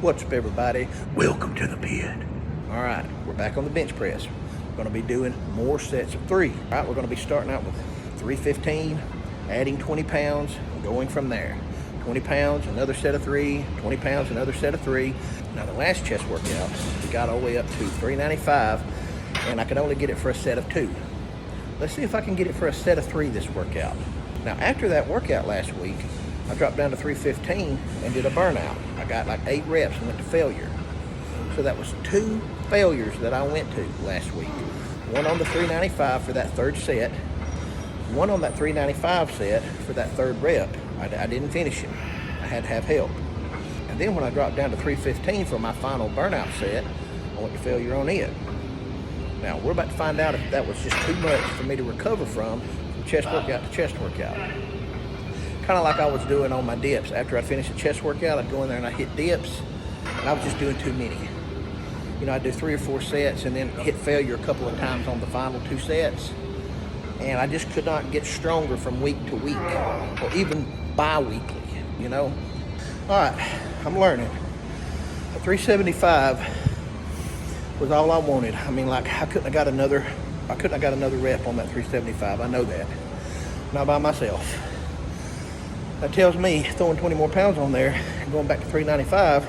What's up, everybody? Welcome to the pit. All right, we're back on the bench press. We're going to be doing more sets of 3. All right, we're going to be starting out with 315, adding 20 pounds, and going from there. 20 pounds, another set of 3, 20 pounds, another set of 3. Now, the last chest workout, we got all the way up to 395, and I could only get it for a set of 2. Let's see if I can get it for a set of 3 this workout. Now, after that workout last week, I dropped down to 315 and did a burnout. I got like 8 reps and went to failure. So that was 2 failures that I went to last week. One on the 395 for that 3rd set. One on that 395 set for that 3rd rep. I didn't finish it. I had to have help. And then when I dropped down to 315 for my final burnout set, I went to failure on it. Now, we're about to find out if that was just too much for me to recover from chest workout to chest workout. Kind of like I was doing on my dips. After I finished a chest workout, I'd go in there and I'd hit dips, and I was just doing too many. You know, I'd do 3 or 4 sets and then hit failure a couple of times on the final 2 sets, and I just could not get stronger from week to week, or even bi-weekly, you know? All right, I'm learning. A 375 was all I wanted. I mean, like, I couldn't have got another rep on that 375. I know that. Not by myself. That tells me throwing 20 more pounds on there and going back to 395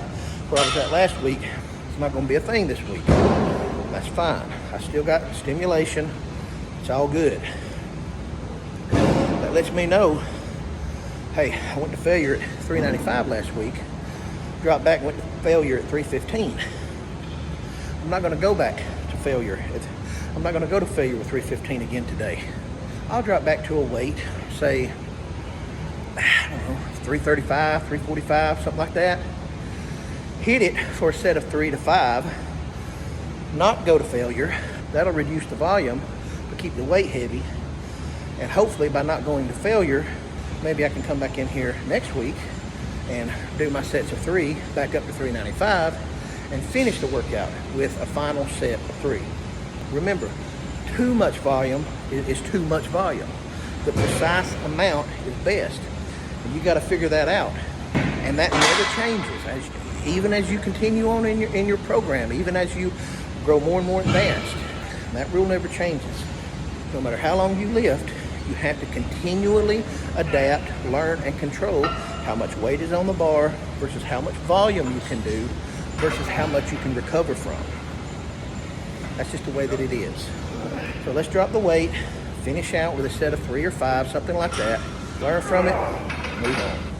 where I was at last week, it's not going to be a thing this week. That's fine. I still got stimulation. It's all good. That lets me know, hey, I went to failure at 395 last week, dropped back and went to failure at 315. I'm not going to go back to failure. I'm not going to go to failure with 315 again today. I'll drop back to a weight, say, I don't know, 335, 345, something like that. Hit it for a set of 3 to 5. Not go to failure. That'll reduce the volume, but keep the weight heavy. And hopefully by not going to failure, maybe I can come back in here next week and do my sets of 3, back up to 395, and finish the workout with a final set of 3. Remember, too much volume is too much volume. The precise amount is best. And you got to figure that out. And that never changes. Even as you continue on in your program, even as you grow more and more advanced, that rule never changes. No matter how long you lift, you have to continually adapt, learn, and control how much weight is on the bar versus how much volume you can do versus how much you can recover from. That's just the way that it is. So let's drop the weight, finish out with a set of 3 or 5, something like that. Learn from it, move on.